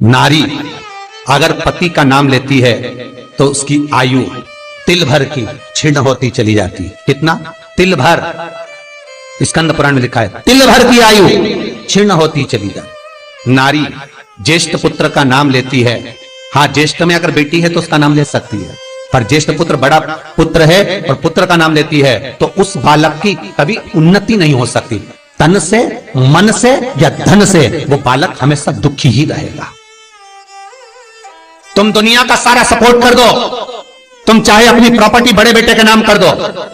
नारी अगर पति का नाम लेती है तो उसकी आयु तिल भर की क्षीण होती चली जाती है। कितना? तिल भर। स्कंद पुराण में लिखा है तिल भर की आयु क्षीण होती चली जाती। नारी ज्येष्ठ पुत्र का नाम लेती है, हाँ ज्येष्ठ में अगर बेटी है तो उसका नाम ले सकती है, पर ज्येष्ठ पुत्र बड़ा पुत्र है और पुत्र का नाम लेती है तो उस बालक की कभी उन्नति नहीं हो सकती। तन से, मन से या धन से वो बालक हमेशा दुखी ही रहेगा। तुम दुनिया का सारा सपोर्ट कर दो, तुम चाहे अपनी प्रॉपर्टी बड़े बेटे के नाम कर दो,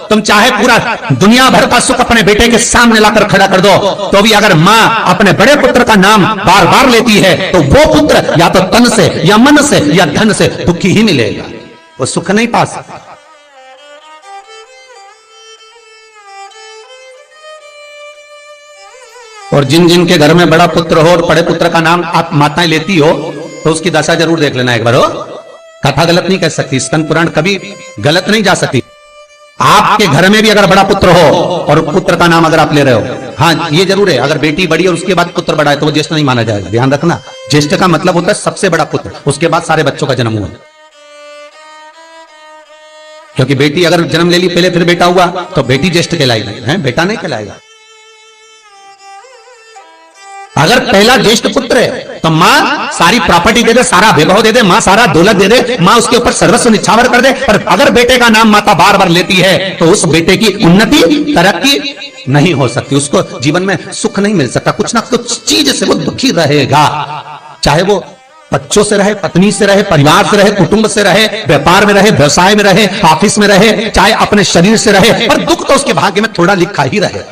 तुम चाहे पूरा दुनिया भर का सुख अपने बेटे के सामने लाकर खड़ा कर दो, तो भी अगर मां अपने बड़े पुत्र का नाम बार बार लेती है तो वो पुत्र या तो तन से या मन से या धन से दुखी ही मिलेगा, वो सुख नहीं पा सकता। और जिन जिन के घर में बड़ा पुत्र हो और बड़े पुत्र का नाम आप माताएं लेती हो तो उसकी दशा जरूर देख लेना एक बार। हो कथा गलत नहीं कह सकती, स्कंद पुराण कभी गलत नहीं जा सकती। आपके घर में भी अगर बड़ा पुत्र हो और पुत्र का नाम अगर आप ले रहे हो, हाँ ये जरूर है, अगर बेटी बड़ी और उसके बाद पुत्र बड़ा है तो वो ज्येष्ठ नहीं माना जाएगा। ध्यान रखना, ज्येष्ठ का मतलब होता है सबसे बड़ा पुत्र, उसके बाद सारे बच्चों का जन्म हुआ। क्योंकि बेटी अगर जन्म ले ली पहले फिर बेटा हुआ तो बेटी ज्येष्ठ कहलाएगी, है बेटा नहीं कहलाएगा। अगर पहला ज्येष्ठ पुत्र है तो मां सारी प्रॉपर्टी दे दे, सारा वैभव दे दे, मां सारा दौलत दे दे, मां उसके ऊपर सर्वस्व निछावर कर दे, पर अगर बेटे का नाम माता बार बार लेती है तो उस बेटे की उन्नति तरक्की नहीं हो सकती, उसको जीवन में सुख नहीं मिल सकता, कुछ ना कुछ चीज से वो दुखी रहेगा। चाहे वो बच्चों से रहे, पत्नी से रहे, परिवार से रहे, कुटुंब से रहे, व्यापार में रहे, व्यवसाय में रहे, ऑफिस में रहे, चाहे अपने शरीर से रहे, पर दुख तो उसके भाग्य में थोड़ा लिखा ही रहे।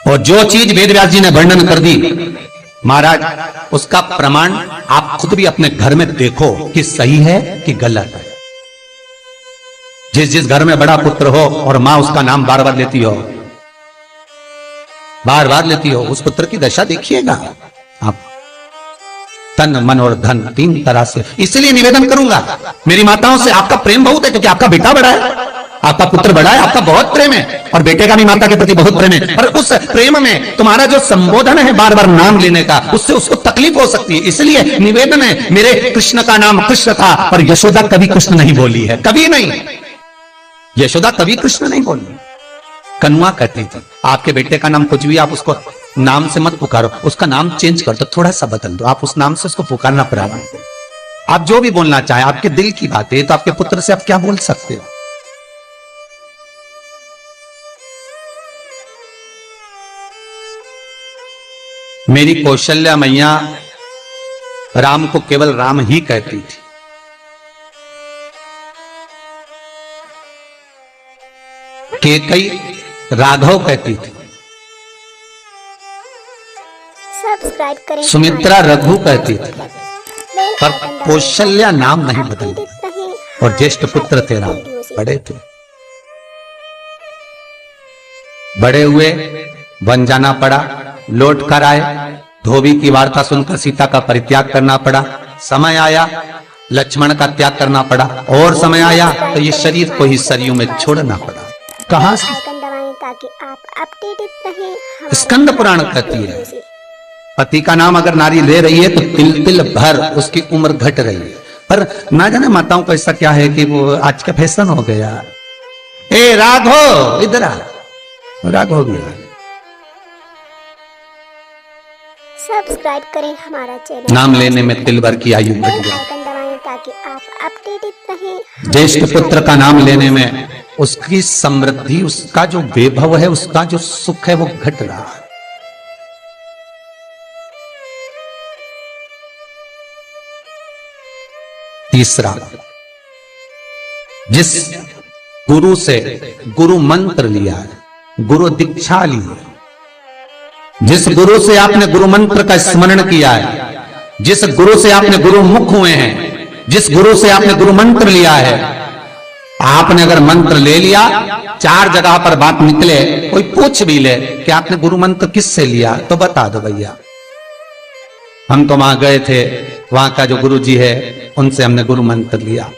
और जो चीज वेद व्यास जी ने वर्णन कर दी महाराज, उसका प्रमाण आप खुद भी अपने घर में देखो कि सही है कि गलत है। जिस जिस घर में बड़ा पुत्र हो और मां उसका नाम बार बार लेती हो, बार बार लेती हो, उस पुत्र की दशा देखिएगा आप। तन, मन और धन तीन तरह से। इसलिए निवेदन करूंगा मेरी माताओं से, आपका प्रेम बहुत है क्योंकि आपका बेटा बड़ा है, आपका पुत्र बड़ा है, आपका बहुत प्रेम है, और बेटे का भी माता के प्रति बहुत प्रेम है, पर उस प्रेम में तुम्हारा जो संबोधन है बार बार नाम लेने का, उससे उसको तकलीफ हो सकती है। इसलिए निवेदन है, मेरे कृष्ण का नाम कृष्ण था पर यशोदा कभी कृष्ण नहीं बोली है, कभी नहीं, यशोदा कभी कृष्ण नहीं बोली। कनुआ कहती थी आपके बेटे का नाम कुछ भी आप उसको नाम से मत पुकारो, उसका नाम चेंज कर दो, थोड़ा सा बदल दो, आप उस नाम से उसको पुकारना पड़ा। आप जो भी बोलना चाहे, आपके दिल की बात है, तो आपके पुत्र से आप क्या बोल सकते हो। मेरी कौशल्या मैया राम को केवल राम ही कहती थी। केकई राघव कहती थी, सब्सक्राइब करें। सुमित्रा रघु कहती थी, पर कौशल्या नाम नहीं बदली। और ज्येष्ठ पुत्र थे राम, बड़े थे, बड़े हुए, वन जाना पड़ा, लौट कर आए, धोबी की वार्ता सुनकर सीता का परित्याग करना पड़ा, समय आया लक्ष्मण का त्याग करना पड़ा, और समय आया तो ये शरीर को ही सरयू में छोड़ना पड़ा। कहां से? ताकि आप अपडेटेड रहें। स्कंद पुराण कहती है पति का नाम अगर नारी ले रही है तो तिल तिल भर उसकी उम्र घट रही है। पर ना जाने माताओं को ऐसा क्या है कि वो आज का फैशन हो गया, ए राघव इधर आ, राघव गया। सब्सक्राइब करें हमारा चैनल। नाम लेने में तिल भर की आयु घट गई। ताकि आप अपडेटेड रहें। ज्येष्ठ पुत्र का नाम लेने में उसकी समृद्धि, उसका जो वैभव है, उसका जो सुख है वो घट रहा है। तीसरा, जिस गुरु से गुरु मंत्र लिया है, गुरु दीक्षा ली है, जिस गुरु से आपने गुरु मंत्र का स्मरण किया है, जिस गुरु से आपने गुरु मुख हुए हैं, जिस गुरु से आपने गुरु मंत्र लिया है, आपने अगर मंत्र ले लिया, चार जगह पर बात निकले, कोई पूछ भी ले कि आपने गुरु मंत्र किससे लिया, तो बता दो भैया हम तो वहां गए थे, वहां का जो गुरु जी है उनसे हमने गुरु मंत्र लिया,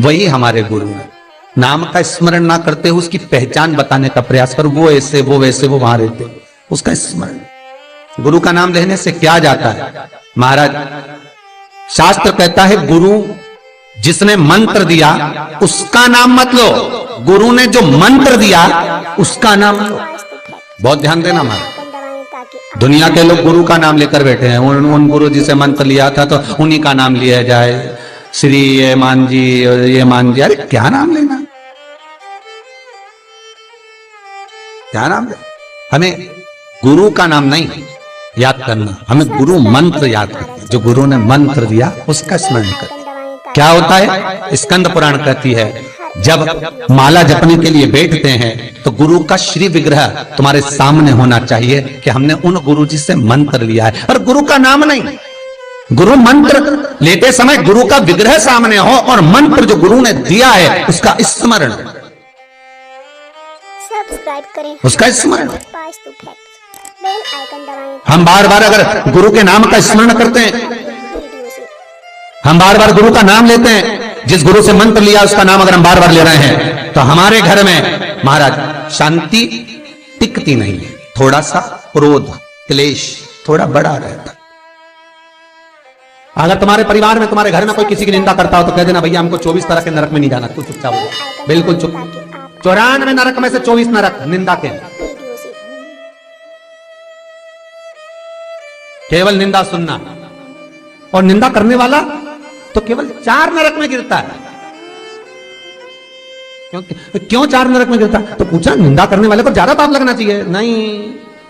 वही हमारे गुरु है। नाम का स्मरण ना करते हुए उसकी पहचान बताने का प्रयास करो, वो ऐसे वो वैसे वो वहां रहते, उसका स्मरण। गुरु का नाम लेने से क्या जाता है महाराज? शास्त्र कहता है गुरु जिसने मंत्र दिया उसका नाम मत लो, गुरु ने जो मंत्र दिया उसका नाम लो। बहुत ध्यान देना महाराज। दुनिया के लोग गुरु का नाम लेकर बैठे हैं, उन गुरु जी से मंत्र लिया था तो उन्हीं का नाम लिया जाए, श्री ये मान जी ये मान जी। अरे क्या नाम लेना, क्या नाम ले? हमें गुरु का नाम नहीं याद करना, हमें गुरु मंत्र याद करना। जो गुरु ने मंत्र दिया उसका स्मरण कर। क्या होता है? स्कंद पुराण कहती है जब माला जपने के लिए बैठते हैं तो गुरु का श्री विग्रह तुम्हारे सामने होना चाहिए कि हमने उन गुरु जी से मंत्र लिया है, और गुरु का नाम नहीं। गुरु मंत्र लेते समय गुरु का विग्रह सामने हो और मंत्र जो गुरु ने दिया है उसका स्मरण, सब्सक्राइब करें, उसका स्मरण। बेल आइकन दबाएं। हम बार बार अगर गुरु के नाम का स्मरण करते हैं, वीडियो से हम बार बार गुरु का नाम लेते हैं, जिस गुरु से मंत्र लिया उसका नाम अगर हम बार बार ले रहे हैं तो हमारे घर में महाराज शांति टिकती नहीं है। थोड़ा सा क्रोध क्लेश थोड़ा बड़ा रहता है। अगर तुम्हारे परिवार में तुम्हारे घर में कोई किसी की निंदा करता हो तो कह देना भैया हमको 24 तरह के नरक में नहीं जाना, तू चुपचाप हो जा। बिल्कुल चुप। 94 नरक में से 24 नरक निंदा के, वीडियो से केवल निंदा सुनना, और निंदा करने वाला तो केवल 4 नरक में गिरता है। क्यों 4 नरक में गिरता है? तो पूछा निंदा करने वाले को ज्यादा पाप लगना चाहिए, नहीं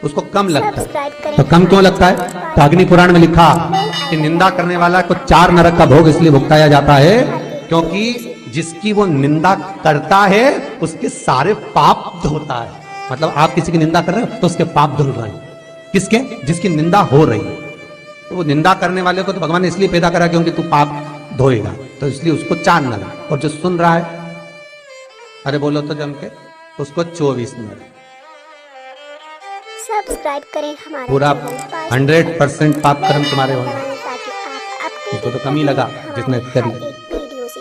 उसको कम लगता है। तो कम क्यों लगता है? तो अग्नि पुराण में लिखा कि निंदा करने वाला को 4 नरक का भोग इसलिए भुगताया जाता है क्योंकि जिसकी वो निंदा करता है उसके सारे पाप धोता है। मतलब आप किसी की निंदा कर रहे हो तो उसके पाप धुल रहे हैं। किसके? जिसकी निंदा हो रही है। तो वो निंदा करने वाले को तो भगवान ने इसलिए पैदा करा क्योंकि तू पाप धोएगा, तो इसलिए उसको 4 नरक, और जो सुन रहा है अरे बोलो तो जम के, उसको 24 नरक। सब्सक्राइब करें हमारा पूरा 100% पाप कर्म तुम्हारे होंगे। ताकि आप अपडेट उसको तो कम ही लगा जिसने करी, वीडियो से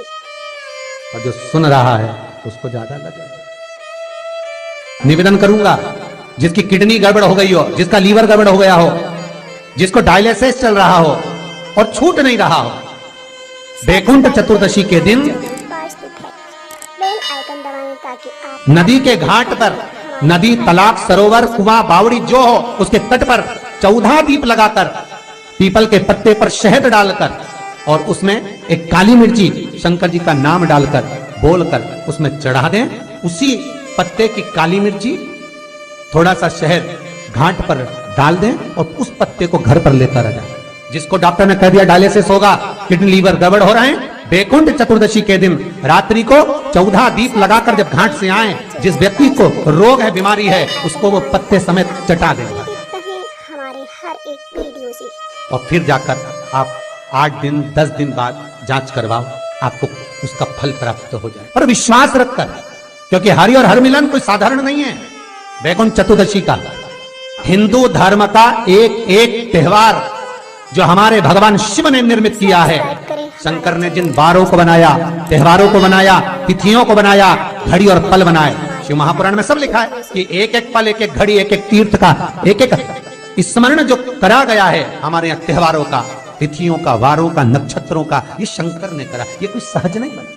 और जो सुन रहा है उसको ज्यादा लगा। निवेदन करूंगा जिसकी किडनी गड़बड़ हो गई हो, जिसका लीवर गड़बड़ हो गया हो, जिसको डायलिसिस चल रहा हो और छूट नहीं रहा हो, बैकुंठ चतुर्दशी के दिन बेल आइकन दबाएं ताकि आप नदी के घाट पर, नदी तालाब सरोवर कुआं बावड़ी जो हो उसके तट पर 14 दीप लगाकर, पीपल के पत्ते पर शहद डालकर और उसमें एक काली मिर्ची शंकर जी का नाम डालकर बोलकर उसमें चढ़ा दें। उसी पत्ते की काली मिर्ची थोड़ा सा शहद घाट पर डाल दें और उस पत्ते को घर पर लेकर आ जाए। जिसको डॉक्टर ने कह दिया डायलिसिस होगा, किडनी लीवर गड़बड़ हो रहे हैं, बैकुंठ चतुर्दशी के दिन रात्रि को 14 दीप लगाकर जब घाट से आए, जिस व्यक्ति को रोग है बीमारी है उसको वो पत्ते समेत चटा देगा। हमारे हर एक वीडियो से और फिर जाकर आप 8 दिन 10 दिन बाद जांच करवाओ, आपको उसका फल प्राप्त हो जाए। और विश्वास रखकर, क्योंकि हरि और हर मिलन कोई साधारण नहीं है। बैकुंठ चतुर्दशी का हिंदू धर्म का एक एक त्योहार जो हमारे भगवान शिव ने निर्मित किया है। शंकर ने जिन वारों को बनाया, त्योहारों को बनाया, तिथियों को बनाया, घड़ी और पल बनाए, शिव महापुराण में सब लिखा है कि एक एक पल, एक एक घड़ी, एक एक तीर्थ का एक एक स्मरण जो करा गया है हमारे यहाँ त्योहारों का, तिथियों का, वारों का, नक्षत्रों का, ये शंकर ने करा। ये कोई सहज नहीं बना,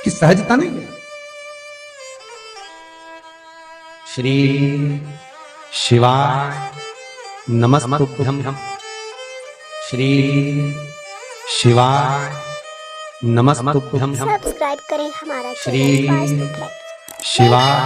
कि सहजता नहीं है। श्री शिवाय नमस्तुभ्यं, श्री शिवाय नमस्तुभ्यं, सब्सक्राइब करें हमारा श्री चैनल शिवाय।